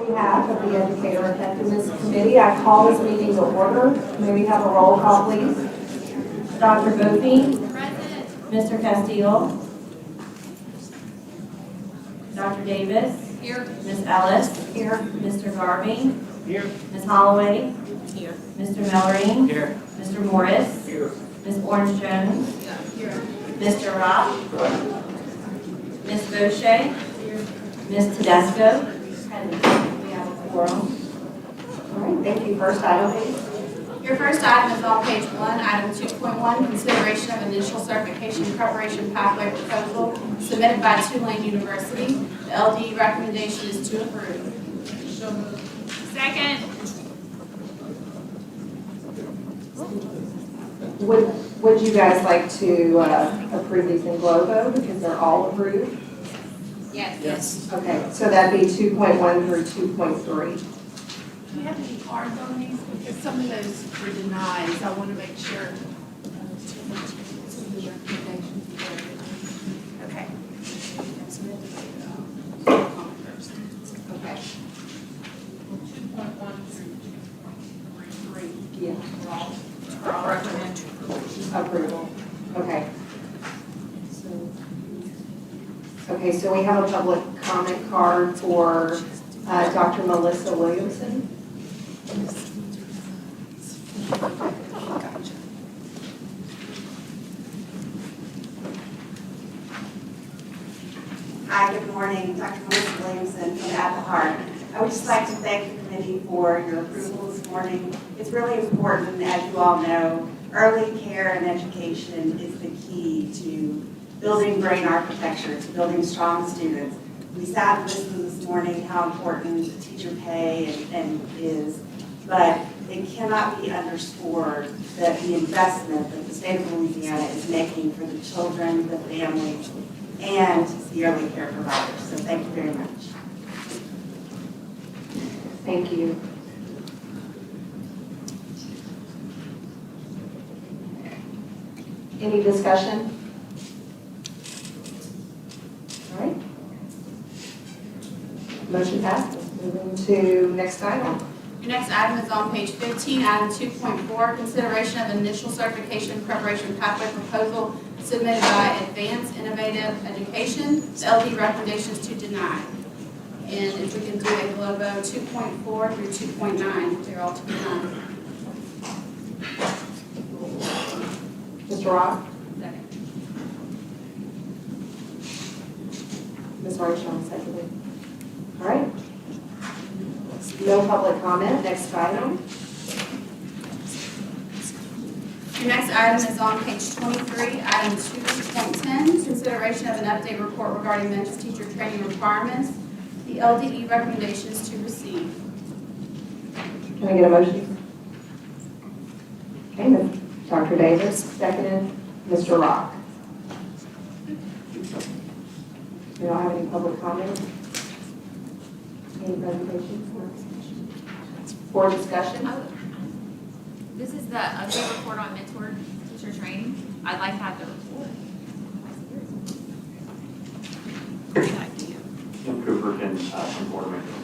behalf of the Educator Effectiveness Committee, I call this meeting to order. May we have a roll call, please? Dr. Bofi. Present. Mr. Castillo. Dr. Davis. Here. Ms. Ellis. Here. Mr. Garvey. Here. Ms. Holloway. Here. Mr. Mellering. Here. Mr. Morris. Here. Ms. Orange Jones. Here. Mr. Rock. Ms. Boucher. Ms. Tedesco. And we have a quorum. All right, thank you. First item, please. Your first item is on page 1, item 2.1, consideration of initial certification preparation pathway proposal submitted by Tulane University. The LD recommendation is to approve. So moved. Second. Would you guys like to approve these in globo because they're all approved? Yes. Yes. Okay, so that'd be 2.1 through 2.3. Do you have any cards on these? Because some of those were denies. I want to make sure. Okay. Okay. 2.1 through 3. Yeah. Recommend. Approval. Okay. Okay, so we have a public comment card for Dr. Melissa Williamson. Hi, good morning. Dr. Melissa Williamson from At the Heart. I would just like to thank the committee for your approval this morning. It's really important, as you all know, early care and education is the key to building brain architecture, to building strong students. We sat and listened this morning how important teacher pay and is, but it cannot be underscored that the investment that the state of Louisiana is making for the children, the families, and the early care providers. So thank you very much. Thank you. Any discussion? All right. Motion passed. Moving to next item. Your next item is on page 15, item 2.4, consideration of initial certification preparation pathway proposal submitted by Advanced Innovative Education. The LD recommendation is to deny. And if we can do a globo 2.4 through 2.9, they're all to be denied. Mr. Rock? Second. Ms. Armstrong, seconded. All right. No public comment. Next item. Your next item is on page 23, item 2.10, consideration of an update report regarding mental teacher training requirements. The LDE recommendation is to receive. Can I get a motion? Okay, Ms. Dr. Davis, seconded. Mr. Rock. We don't have any public comment? Any presentations? For discussion? This is the update report on mentor teacher training. I'd like to have the report. Great idea. Jim Cooper can from Board of Management.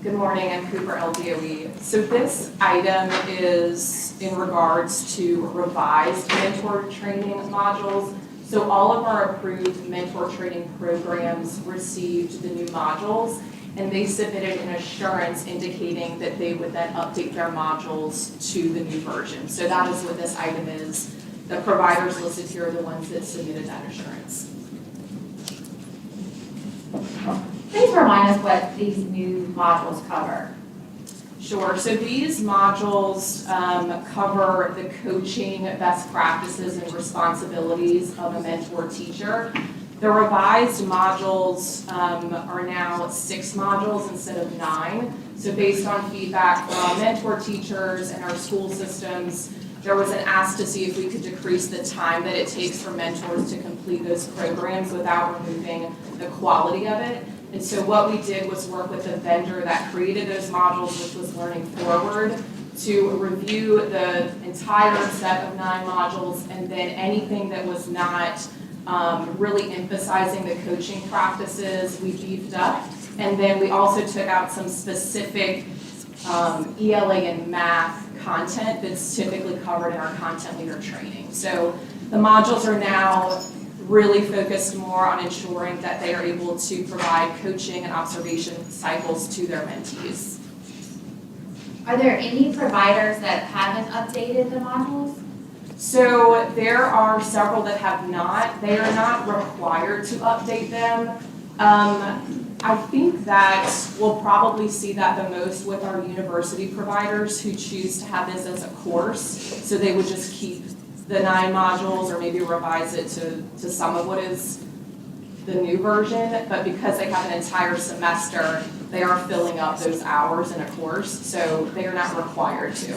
Good morning, I'm Cooper LDOE. So this item is in regards to revised mentor training modules. So all of our approved mentor training programs received the new modules, and they submitted an assurance indicating that they would then update their modules to the new version. So that is what this item is. The providers listed here are the ones that submitted that assurance. Please remind us what these new modules cover. Sure, so these modules cover the coaching best practices and responsibilities of a mentor teacher. The revised modules are now 6 modules instead of 9. So based on feedback from mentor teachers and our school systems, there was an ask to see if we could decrease the time that it takes for mentors to complete those programs without removing the quality of it. And so what we did was work with the vendor that created those modules, which was Learning Forward, to review the entire set of 9 modules, and then anything that was not really emphasizing the coaching practices, we beefed up. And then we also took out some specific ELA and math content that's typically covered in our content leader training. So the modules are now really focused more on ensuring that they are able to provide coaching and observation cycles to their mentees. Are there any providers that haven't updated the modules? So there are several that have not. They are not required to update them. I think that we'll probably see that the most with our university providers who choose to have this as a course. So they would just keep the 9 modules or maybe revise it to some of what is the new version. But because they have an entire semester, they are filling up those hours in a course. So they are not required to.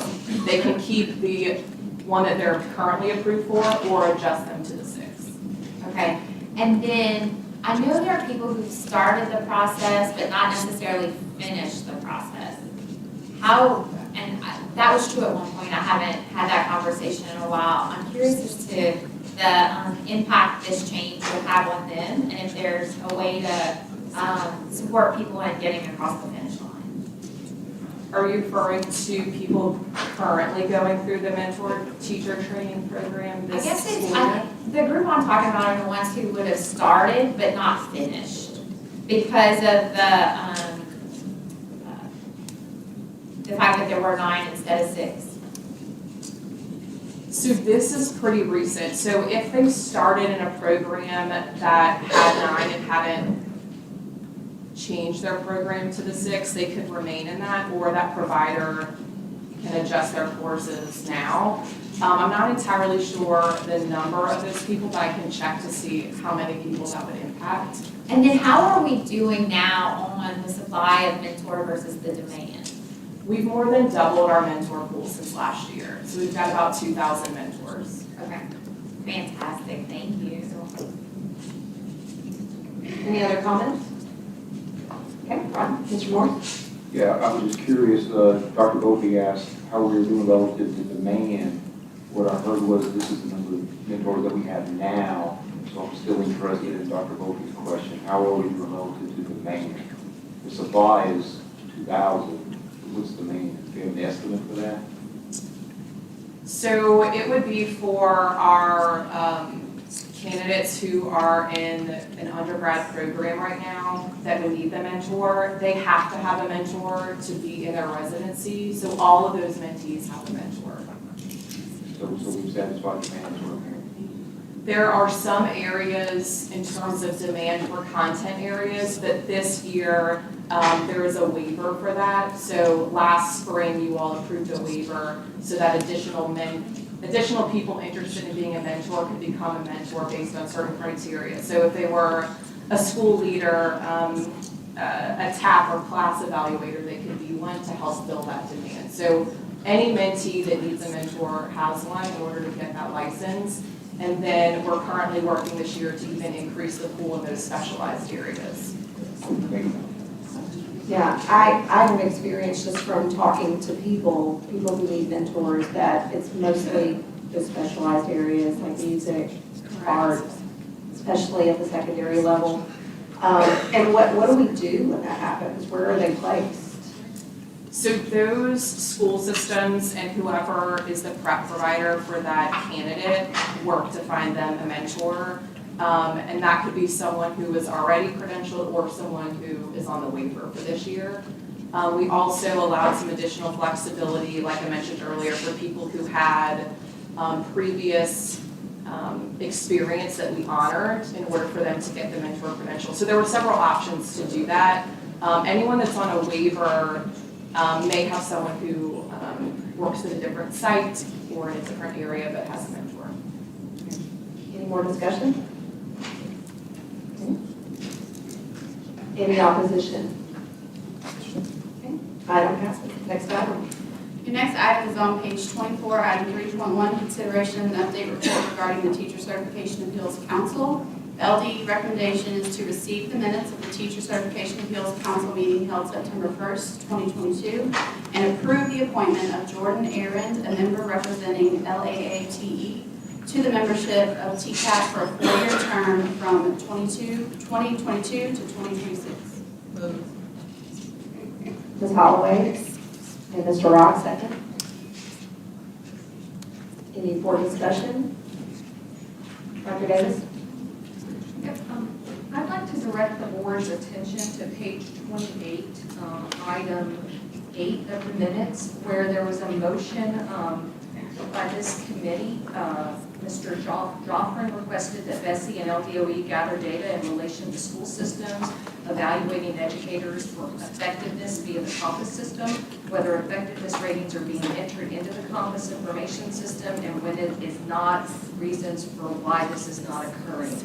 They can keep the one that they're currently approved for or adjust them to the 6. Okay, and then I know there are people who've started the process but not necessarily finished the process. That was true at one point. I haven't had that conversation in a while. I'm curious as to the impact this change will have on them, and if there's a way to support people in getting across the finish line. Are you referring to people currently going through the mentor teacher training program I this guess school year? the group I'm talking about are the ones who would have started but not finished because of the fact that there were 9 instead of 6. So this is pretty recent. So if they started in a program that had 9 and hadn't changed their program to the 6, they could remain in that, or that provider can adjust their courses now. I'm not entirely sure the number of those people, but I can check to see how many people that would impact. And then how are we doing now on the supply of mentor versus the demand? We've more than doubled our mentor pool since last year. So we've got about 2,000 mentors. Okay, fantastic, thank you. Any other comments? Okay, Ron, Mr. Moore? Yeah, I was just curious, Dr. Gopi asked how we were doing relative to demand. What I heard was this is the number of mentors that we have now, so I'm still interested in Dr. Gopi's question. How are we doing relative to demand? The supply is 2,000. What's the demand? Do you have an estimate for that? So it would be for our candidates who are in an undergrad program right now that would need the mentor. They have to have a mentor to be in their residency. So all of those mentees have a mentor. So we've satisfied demand for There are some areas in terms of demand for content areas, but this year there is a waiver for that. So last spring you all approved a waiver so that additional people interested in being a mentor could become a mentor based on certain criteria. So if they were a school leader, a TAP or class evaluator, they could be one to help fill that demand. So any mentee that needs a mentor has one in order to get that license. And then we're currently working this year to even increase the pool in those specialized areas. Yeah, I have experience just from talking to people who need mentors, that it's mostly the specialized areas like music, art, especially at the secondary level. And what do we do when that happens? Where are they placed? So those school systems and whoever is the prep provider for that candidate work to find them a mentor. And that could be someone who is already credentialed or someone who is on the waiver for this year. We also allowed some additional flexibility, like I mentioned earlier, for people who had previous experience that we honored in order for them to get the mentor credential. So there were several options to do that. Anyone that's on a waiver may have someone who works at a different site or in a different area but has a mentor. Any more discussion? Any opposition? Okay, item passes. Next item. Your next item is on page 24, item 3.1, consideration and update report regarding the Teacher Certification Appeals Council. LD recommendation is to receive the minutes of the Teacher Certification Appeals Council meeting held September 1st, 2022, and approve the appointment of Jordan Arend, a member representing LAATE, to the membership of TCAP for a 4-year term from 2022 to 2026. Ms. Holloway and Mr. Rock, second. Any more discussion? Dr. Davis? Yep, I'd like to direct the board's attention to page 28, item 8 of the minutes, where there was a motion by this committee. Mr. Joffrin requested that Bessie and LDOE gather data in relation to school systems, evaluating educators for effectiveness via the COMPASS system, whether effectiveness ratings are being entered into the COMPASS information system, and when it is not, reasons for why this is not occurring.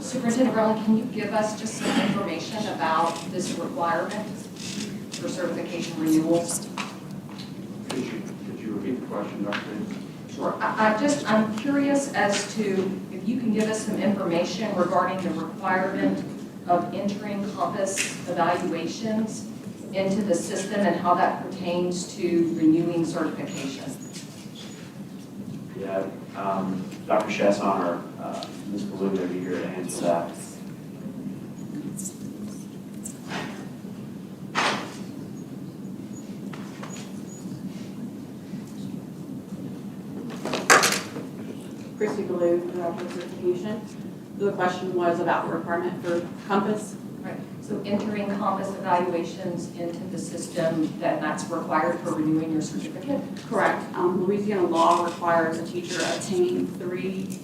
Superintendent Rowland, can you give us just some information about this requirement for certification renewals? Could you repeat the question, Dr. Davis? Sure. I'm curious as to if you can give us some information regarding the requirement of entering COMPASS evaluations into the system and how that pertains to renewing certification. Yeah, Dr. Chasson or Ms. Balloon may be here to answer that. Christy Ballou, Director of Certification. The question was about the requirement for COMPASS. Right. So entering COMPASS evaluations into the system, that's required for renewing your certificate? Correct. Louisiana law requires a teacher attain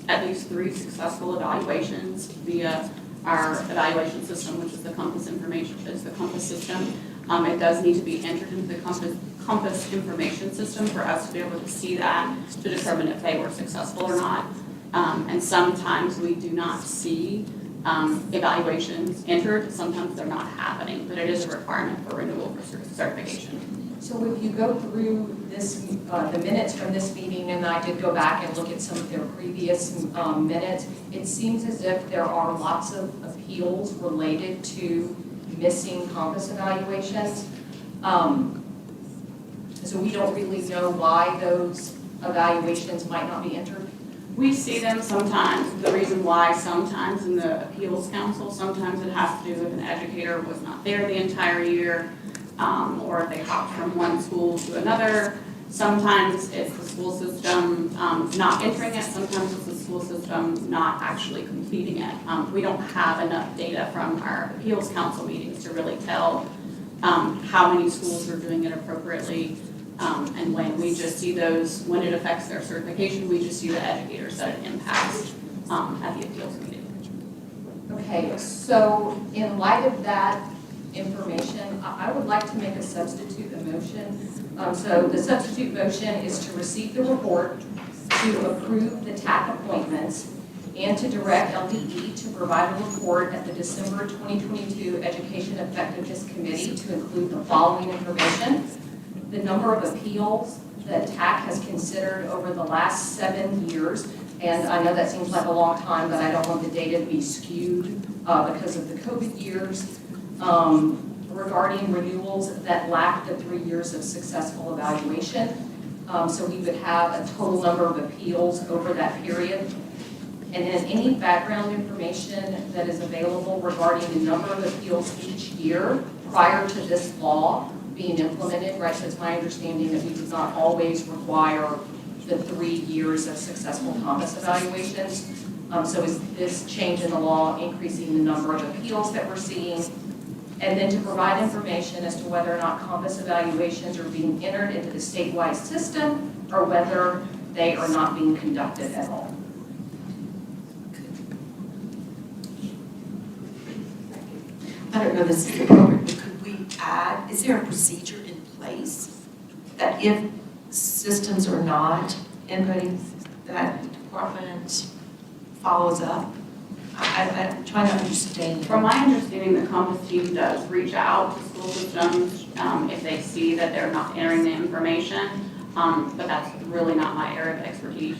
at least three successful evaluations via our evaluation system, which is the COMPASS system. It does need to be entered into the COMPASS information system for us to be able to see that, to determine if they were successful or not. And sometimes we do not see evaluations entered. Sometimes they're not happening, but it is a requirement for renewal for certification. So if you go through this, the minutes from this meeting, and I did go back and look at some of their previous minutes, it seems as if there are lots of appeals related to missing COMPASS evaluations. So we don't really know why those evaluations might not be entered. We see them sometimes. The reason why sometimes in the appeals council, sometimes it has to do with an educator was not there the entire year, or if they hopped from one school to another. Sometimes it's the school system not entering it. Sometimes it's the school system not actually completing it. We don't have enough data from our appeals council meetings to really tell how many schools are doing it appropriately. And when we just see those, when it affects their certification, we just see the educators that it impacts at the appeals meeting. Okay, so in light of that information, I would like to make a substitute motion. So the substitute motion is to receive the report, to approve the TAC appointments, and to direct LDE to provide a report at the December 2022 Education Effectiveness Committee to include the following information: the number of appeals that TAC has considered over the last 7 years. And I know that seems like a long time, but I don't want the data to be skewed because of the COVID years. Regarding renewals that lack the 3 years of successful evaluation. So we would have a total number of appeals over that period. And then any background information that is available regarding the number of appeals each year prior to this law being implemented, right? So it's my understanding that we did not always require the 3 years of successful COMPASS evaluations. So is this change in the law increasing the number of appeals that we're seeing? And then to provide information as to whether or not COMPASS evaluations are being entered into the statewide system or whether they are not being conducted at all. I don't know this is appropriate, but could we add, is there a procedure in place that if systems are not inputting, that the department follows up? I'm trying to understand. From my understanding, the COMPASS team does reach out to school systems if they see that they're not entering the information, but that's really not my area of expertise.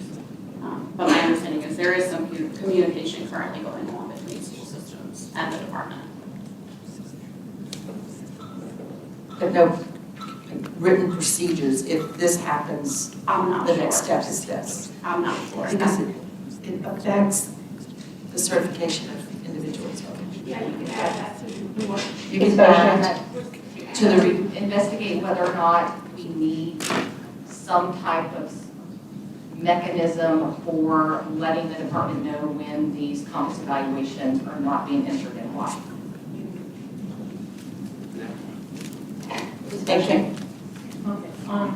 But my understanding is there is some communication currently going on between school systems and the department. But no written procedures, if this happens, I'm not the sure. next step is this. I'm not sure. Because it affects the certification of individuals. Yeah, you can add that to the report. You can add to the, Investigate whether or not we need some type of mechanism for letting the department know when these COMPS evaluations are not being entered in why. thank you. Okay,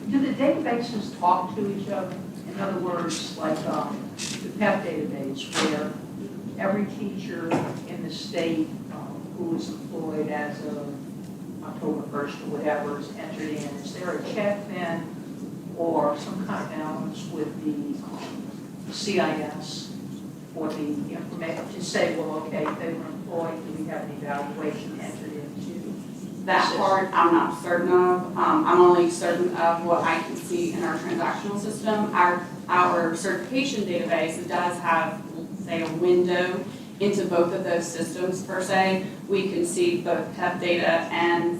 do the databases talk to each other? In other words, like, the PEP database where every teacher in the state, who is employed as of October 1st or whatever is entered in, is there a check then or some kind of balance with the CIS for the information to say, well, okay, if they were employed, do we have an evaluation entered into? That part I'm not certain of. I'm only certain of what I can see in our transactional system. Our certification database, it does have, say, a window into both of those systems per se. We can see both PEP data and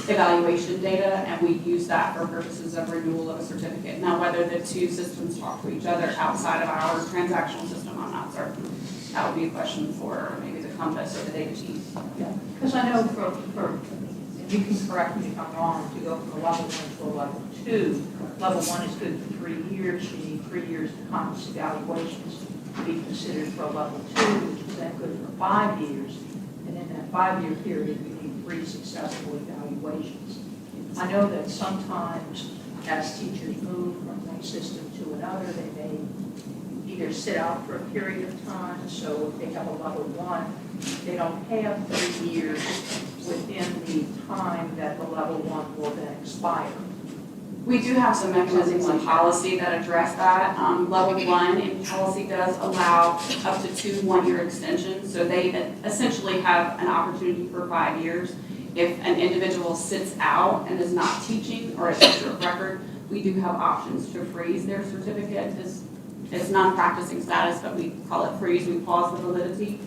evaluation data, and we use that for purposes of renewal of a certificate. Now, whether the two systems talk to each other outside of our transactional system, I'm not certain. That would be a question for maybe the Compass or the data team. Because I know for, and you can correct me if I'm wrong, to go from a level 1 to a level 2, level 1 is good for 3 years, you need 3 years to COMPS evaluations to be considered for a level 2, which is then good for 5 years. And in that 5-year period, we need 3 successful evaluations. I know that sometimes as teachers move from one system to another, they may either sit out for a period of time, so if they have a level 1, they don't have 3 years within the time that the level 1 will then expire. We do have some mechanisms in policy that address that. Level 1 in policy does allow up to 2 one-year extensions, so they essentially have an opportunity for 5 years. If an individual sits out and is not teaching or a teacher of record, we do have options to freeze their certificate. It's non-practicing status, but we call it freeze, we pause the validity.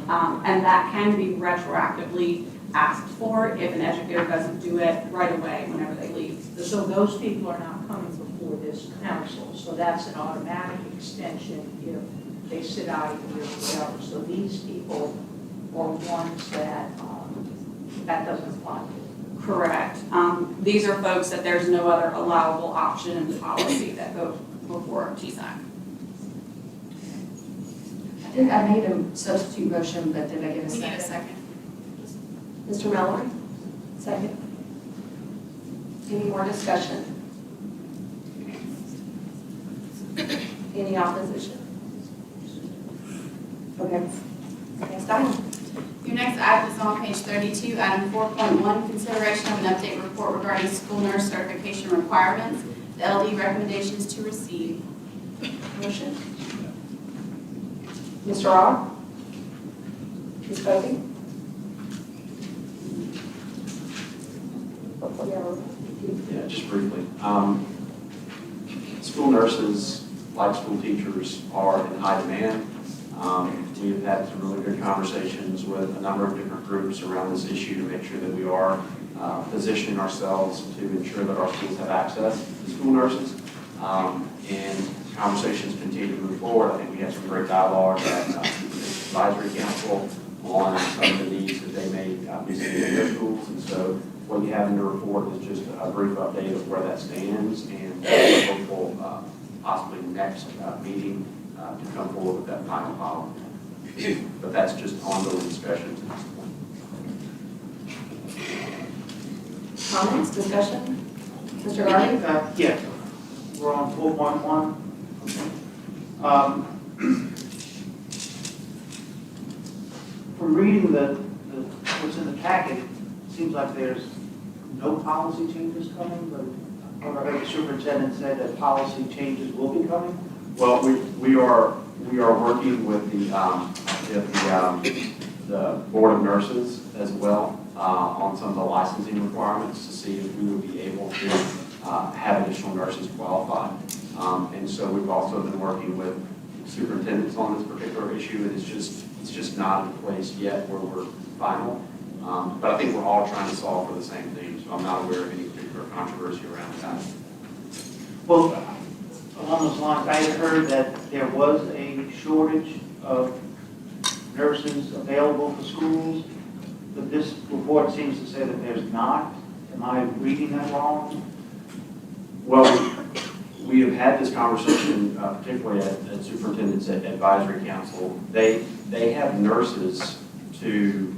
And that can be retroactively asked for if an educator doesn't do it right away whenever they leave. So those people are not coming before this council, so that's an automatic extension if they sit out a year or whatever. So these people are ones that, that doesn't apply to. Correct. These are folks that there's no other allowable option in the policy that goes before TSAC. I think I made a substitute motion, but did I get a We second? need a second. Mr. Mallory? Second. Any more discussion? Any opposition? Okay. Next item. Your next item is on page 32, item 4.1, consideration of an update report regarding school nurse certification requirements, the LD recommendations to receive. Motion? Mr. Rock? Ms. Bovee? Yeah, just briefly. School nurses, like school teachers, are in high demand. We have had some really good conversations with a number of different groups around this issue to make sure that we are positioning ourselves to ensure that our schools have access to school nurses. And conversations continue to move forward. I think we had some great dialogue at the advisory council on some of the needs that they may be seeing in their schools. And so what you have in the report is just a brief update of where that stands, and we're hopeful possibly next meeting to come forward with that final policy. But that's just ongoing discussions at this point. Comments, discussion? Mr. Garvey? Yeah, we're on 4.1. From reading what's in the packet, it seems like there's no policy changes coming, but I heard the superintendent say that policy changes will be coming. Well, we are working with the Board of Nurses as well on some of the licensing requirements to see if we would be able to have additional nurses qualified. And so we've also been working with superintendents on this particular issue, and it's just not in place yet where we're final. But I think we're all trying to solve for the same thing, so I'm not aware of any particular controversy around that. Well, along those lines, I had heard that there was a shortage of nurses available for schools, but this report seems to say that there's not. Am I reading that wrong? Well, we have had this conversation, particularly at Superintendent's Advisory Council. They have nurses to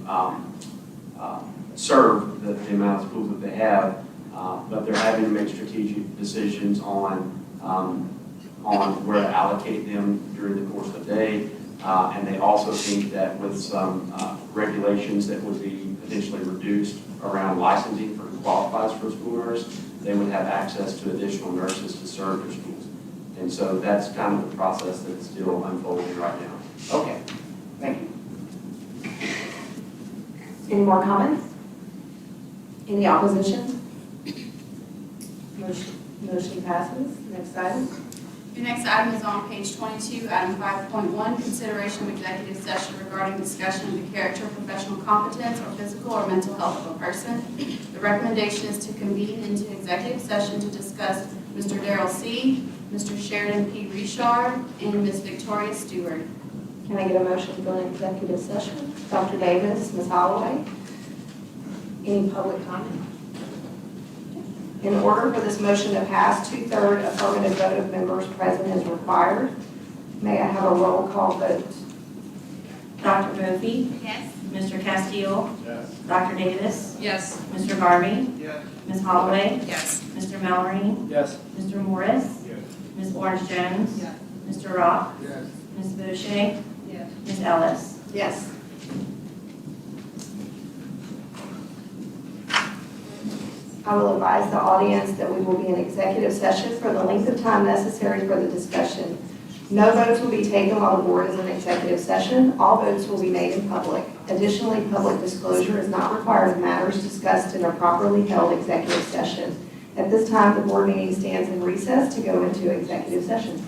serve the amount of schools that they have, but they're having to make strategic decisions on where to allocate them during the course of the day. And they also think that with some regulations that would be potentially reduced around licensing for who qualifies for a school nurse, they would have access to additional nurses to serve their schools. And so that's kind of the process that's still unfolding right now. Okay, thank you. Any more comments? Any opposition? Motion passes. Next item. Your next item is on page 22, item 5.1, consideration of executive session regarding discussion of the character, professional competence, or physical or mental health of a person. The recommendation is to convene into executive session to discuss Mr. Darrell C., Mr. Sheridan P. Richard, and Ms. Victoria Stewart. Can I get a motion to go into executive session? Dr. Davis, Ms. Holloway? Any public comment? In order for this motion to pass, 2/3 affirmative vote of members present is required. May I have a roll call vote? Dr. Murphy? Yes. Mr. Castile? Yes. Dr. Davis? Yes. Mr. Garvey? Yes. Ms. Holloway? Yes. Mr. Mallory? Yes. Mr. Morris? Yes. Ms. Orange Jones? Yes. Mr. Rock? Yes. Ms. Boucher? Yes. Ms. Ellis? Yes. I will advise the audience that we will be in executive session for the length of time necessary for the discussion. No votes will be taken while the board is in executive session. All votes will be made in public. Additionally, public disclosure is not required of matters discussed in a properly held executive session. At this time, the board meeting stands in recess to go into executive session.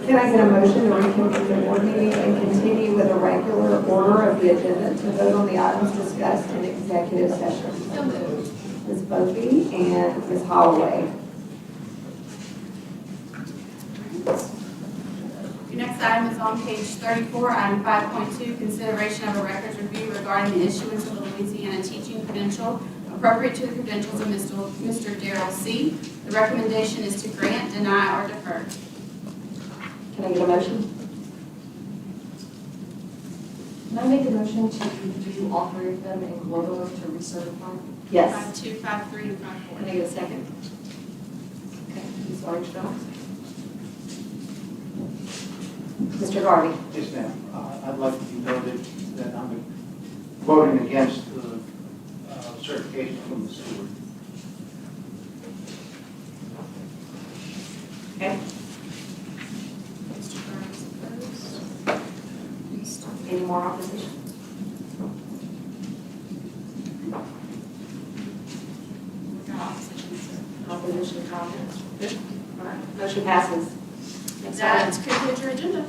Can I get a motion to reconvene the board meeting and continue with a regular order of the agenda to vote on the items discussed in executive session? So moved. Ms. Bopey and Ms. Holloway. Your next item is on page 34, item 5.2, consideration of a records review regarding the issuance of a Louisiana teaching credential appropriate to the credentials of Mr. Darrell C. The recommendation is to grant, deny, or defer. Can I get a motion? Can I make a motion to do all three of them and global to recertify? Yes. 5.2, 5.3, and 5.4. Can I get a second? Okay, Ms. Archibald. Mr. Garvey. Yes, ma'am. I'd like to be noted that I'm voting against the certification from the steward. Okay. Mr. Burns opposed. Any more opposition? We got opposition, so. Opposition comments? Good. All right, motion passes. Next That item. concludes your agenda.